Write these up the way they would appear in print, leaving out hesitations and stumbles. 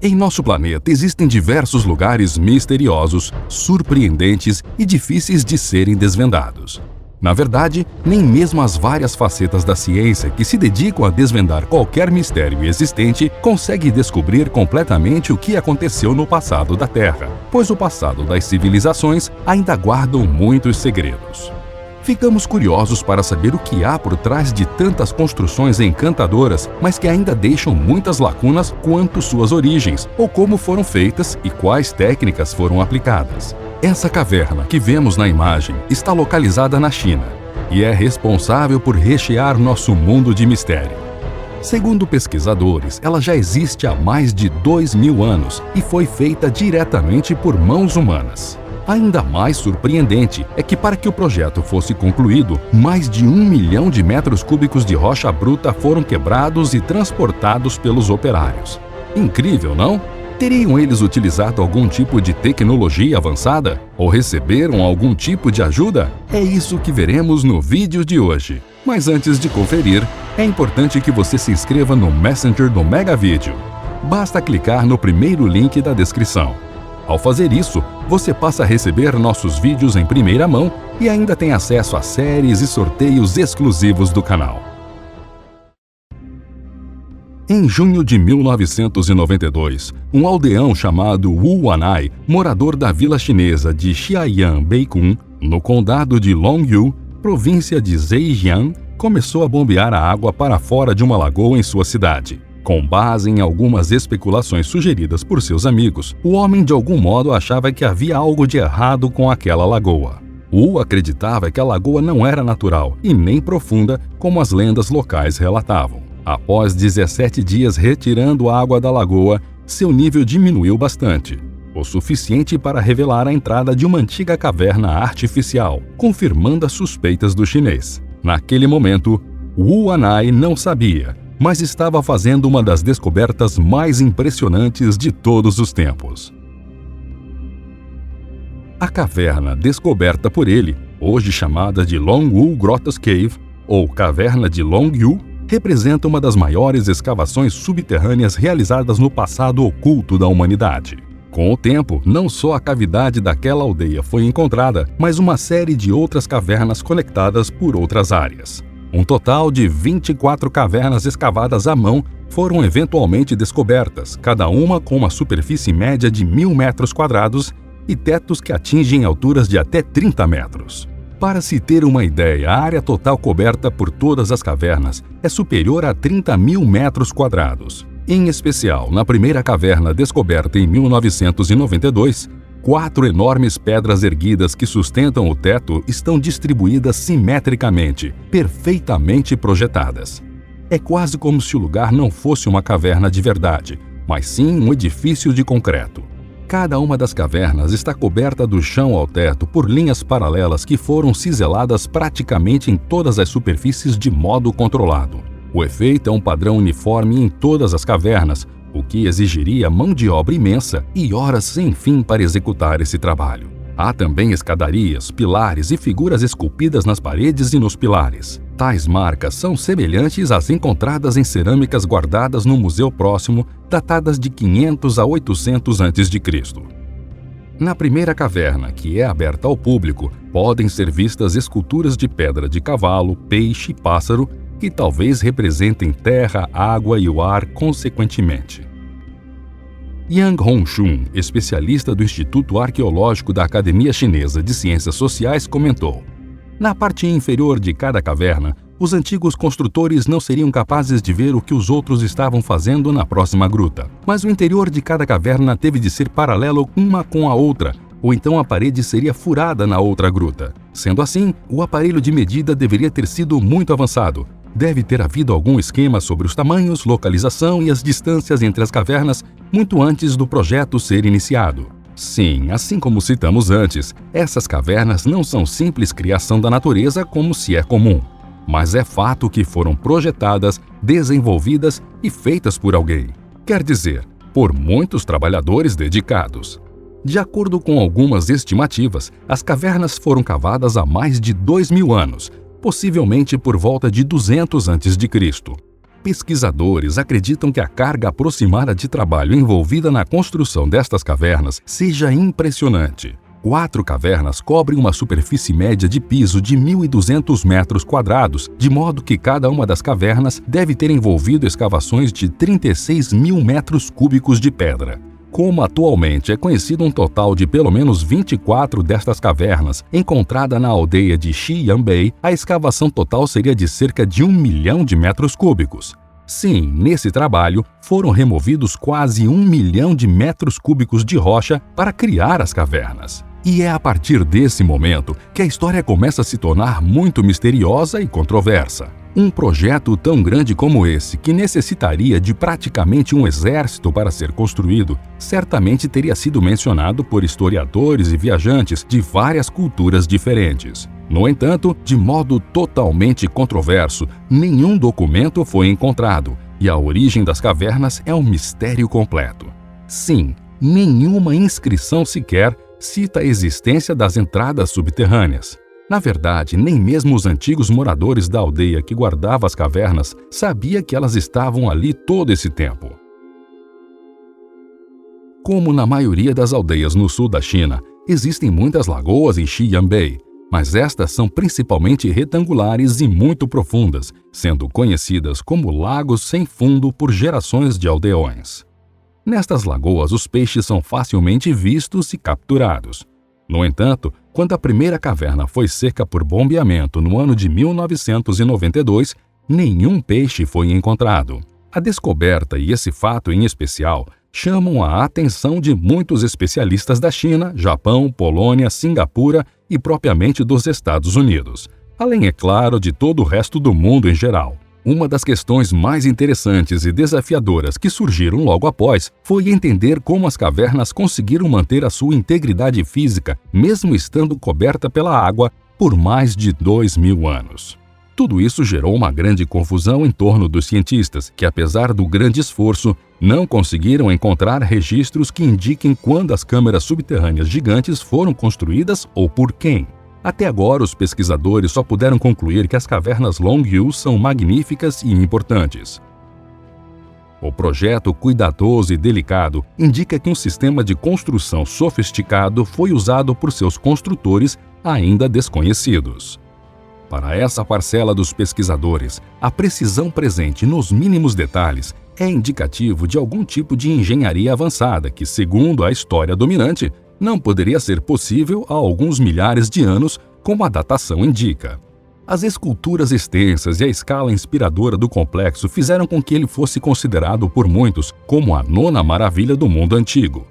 Em nosso planeta existem diversos lugares misteriosos, surpreendentes e difíceis de serem desvendados. Na verdade, nem mesmo as várias facetas da ciência que se dedicam a desvendar qualquer mistério existente conseguem descobrir completamente o que aconteceu no passado da Terra, pois o passado das civilizações ainda guardam muitos segredos. Ficamos curiosos para saber o que há por trás de tantas construções encantadoras, mas que ainda deixam muitas lacunas quanto suas origens, ou como foram feitas e quais técnicas foram aplicadas. Essa caverna que vemos na imagem está localizada na China e é responsável por rechear nosso mundo de mistério. Segundo pesquisadores, ela já existe há mais de 2.000 anos e foi feita diretamente por mãos humanas. Ainda mais surpreendente é que, para que o projeto fosse concluído, mais de 1 milhão de metros cúbicos de rocha bruta foram quebrados e transportados pelos operários. Incrível, não? Teriam eles utilizado algum tipo de tecnologia avançada? Ou receberam algum tipo de ajuda? É isso que veremos no vídeo de hoje. Mas antes de conferir, é importante que você se inscreva no Messenger do Mega Vídeo. Basta clicar no primeiro link da descrição. Ao fazer isso, você passa a receber nossos vídeos em primeira mão e ainda tem acesso a séries e sorteios exclusivos do canal. Em junho de 1992, um aldeão chamado Wu Wanai, morador da vila chinesa de Xiayan Beikun, no condado de Longyu, província de Zhejiang, começou a bombear a água para fora de uma lagoa em sua cidade. Com base em algumas especulações sugeridas por seus amigos, o homem de algum modo achava que havia algo de errado com aquela lagoa. Wu acreditava que a lagoa não era natural e nem profunda como as lendas locais relatavam. Após 17 dias retirando a água da lagoa, seu nível diminuiu bastante, o suficiente para revelar a entrada de uma antiga caverna artificial, confirmando as suspeitas do chinês. Naquele momento, Wu Wanai não sabia, mas estava fazendo uma das descobertas mais impressionantes de todos os tempos. A caverna descoberta por ele, hoje chamada de Longwu Grottoes Cave, ou Caverna de Longyu, representa uma das maiores escavações subterrâneas realizadas no passado oculto da humanidade. Com o tempo, não só a cavidade daquela aldeia foi encontrada, mas uma série de outras cavernas conectadas por outras áreas. Um total de 24 cavernas escavadas à mão foram eventualmente descobertas, cada uma com uma superfície média de 1.000 metros quadrados e tetos que atingem alturas de até 30 metros. Para se ter uma ideia, a área total coberta por todas as cavernas é superior a 30.000 metros quadrados. Em especial, na primeira caverna descoberta em 1992, 4 enormes pedras erguidas que sustentam o teto estão distribuídas simetricamente, perfeitamente projetadas. É quase como se o lugar não fosse uma caverna de verdade, mas sim um edifício de concreto. Cada uma das cavernas está coberta do chão ao teto por linhas paralelas que foram ciseladas praticamente em todas as superfícies de modo controlado. O efeito é um padrão uniforme em todas as cavernas, o que exigiria mão de obra imensa e horas sem fim para executar esse trabalho. Há também escadarias, pilares e figuras esculpidas nas paredes e nos pilares. Tais marcas são semelhantes às encontradas em cerâmicas guardadas no museu próximo, datadas de 500 a 800 a.C. Na primeira caverna, que é aberta ao público, podem ser vistas esculturas de pedra de cavalo, peixe e pássaro, que talvez representem terra, água e o ar consequentemente. Yang Hongshun, especialista do Instituto Arqueológico da Academia Chinesa de Ciências Sociais, comentou: na parte inferior de cada caverna, os antigos construtores não seriam capazes de ver o que os outros estavam fazendo na próxima gruta, mas o interior de cada caverna teve de ser paralelo uma com a outra, ou então a parede seria furada na outra gruta. Sendo assim, o aparelho de medida deveria ter sido muito avançado. Deve ter havido algum esquema sobre os tamanhos, localização e as distâncias entre as cavernas muito antes do projeto ser iniciado. Sim, assim como citamos antes, essas cavernas não são simples criação da natureza como se é comum, mas é fato que foram projetadas, desenvolvidas e feitas por alguém. Quer dizer, por muitos trabalhadores dedicados. De acordo com algumas estimativas, as cavernas foram cavadas há mais de 2.000 anos, possivelmente por volta de 200 a.C. Pesquisadores acreditam que a carga aproximada de trabalho envolvida na construção destas cavernas seja impressionante. 4 cavernas cobrem uma superfície média de piso de 1.200 metros quadrados, de modo que cada uma das cavernas deve ter envolvido escavações de 36 mil metros cúbicos de pedra. Como atualmente é conhecido um total de pelo menos 24 destas cavernas encontrada na aldeia de Xianbei, a escavação total seria de cerca de 1 milhão de metros cúbicos. Sim, nesse trabalho foram removidos quase 1 milhão de metros cúbicos de rocha para criar as cavernas. E é a partir desse momento que a história começa a se tornar muito misteriosa e controversa. Um projeto tão grande como esse, que necessitaria de praticamente um exército para ser construído, certamente teria sido mencionado por historiadores e viajantes de várias culturas diferentes. No entanto, de modo totalmente controverso, nenhum documento foi encontrado, e a origem das cavernas é um mistério completo. Sim, nenhuma inscrição sequer cita a existência das entradas subterrâneas. Na verdade, nem mesmo os antigos moradores da aldeia que guardava as cavernas sabia que elas estavam ali todo esse tempo. Como na maioria das aldeias no sul da China, existem muitas lagoas em Xianbei, mas estas são principalmente retangulares e muito profundas, sendo conhecidas como lagos sem fundo por gerações de aldeões. Nestas lagoas, os peixes são facilmente vistos e capturados. No entanto, quando a primeira caverna foi seca por bombeamento no ano de 1992, nenhum peixe foi encontrado. A descoberta e esse fato em especial chamam a atenção de muitos especialistas da China, Japão, Polônia, Singapura e propriamente dos Estados Unidos, além, é claro, de todo o resto do mundo em geral. Uma das questões mais interessantes e desafiadoras que surgiram logo após foi entender como as cavernas conseguiram manter a sua integridade física, mesmo estando coberta pela água, por mais de 2.000 anos. Tudo isso gerou uma grande confusão em torno dos cientistas, que, apesar do grande esforço, não conseguiram encontrar registros que indiquem quando as câmeras subterrâneas gigantes foram construídas ou por quem. Até agora, os pesquisadores só puderam concluir que as cavernas Longyou são magníficas e importantes. O projeto cuidadoso e delicado indica que um sistema de construção sofisticado foi usado por seus construtores ainda desconhecidos. Para essa parcela dos pesquisadores, a precisão presente nos mínimos detalhes é indicativo de algum tipo de engenharia avançada que, segundo a história dominante, não poderia ser possível há alguns milhares de anos, como a datação indica. As esculturas extensas e a escala inspiradora do complexo fizeram com que ele fosse considerado por muitos como a 9ª maravilha do mundo antigo.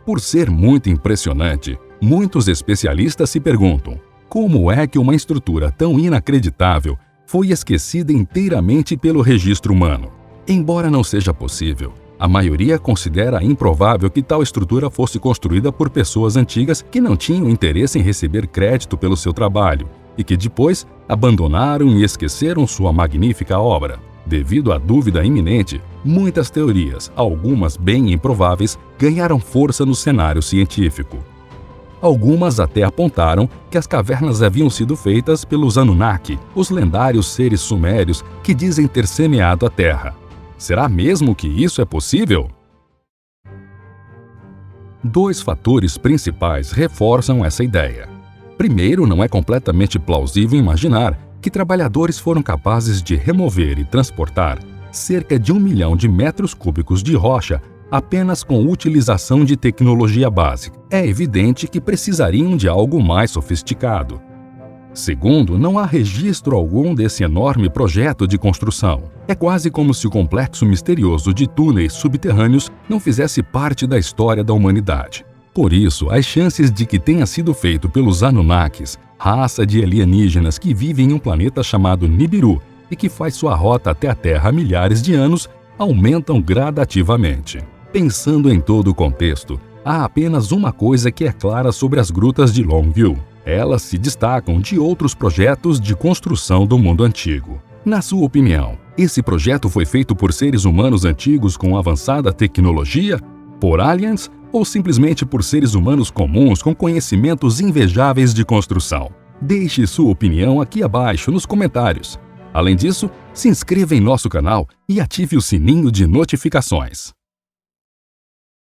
Por ser muito impressionante, muitos especialistas se perguntam: como é que uma estrutura tão inacreditável foi esquecida inteiramente pelo registro humano? Embora não seja possível, a maioria considera improvável que tal estrutura fosse construída por pessoas antigas que não tinham interesse em receber crédito pelo seu trabalho e que depois abandonaram e esqueceram sua magnífica obra. Devido à dúvida iminente, muitas teorias, algumas bem improváveis, ganharam força no cenário científico. Algumas até apontaram que as cavernas haviam sido feitas pelos Anunnaki, os lendários seres sumérios que dizem ter semeado a Terra. Será mesmo que isso é possível? 2 fatores principais reforçam essa ideia. Primeiro, não é completamente plausível imaginar que trabalhadores foram capazes de remover e transportar cerca de 1 milhão de metros cúbicos de rocha apenas com utilização de tecnologia básica. É evidente que precisariam de algo mais sofisticado. Segundo, não há registro algum desse enorme projeto de construção. É quase como se o complexo misterioso de túneis subterrâneos não fizesse parte da história da humanidade. Por isso, as chances de que tenha sido feito pelos Anunnakis, raça de alienígenas que vivem em um planeta chamado Nibiru e que faz sua rota até a Terra há milhares de anos, aumentam gradativamente. Pensando em todo o contexto, há apenas uma coisa que é clara sobre as grutas de Longyou. Elas se destacam de outros projetos de construção do mundo antigo. Na sua opinião, esse projeto foi feito por seres humanos antigos com avançada tecnologia, por aliens ou simplesmente por seres humanos comuns com conhecimentos invejáveis de construção? Deixe sua opinião aqui abaixo nos comentários. Além disso, se inscreva em nosso canal e ative o sininho de notificações.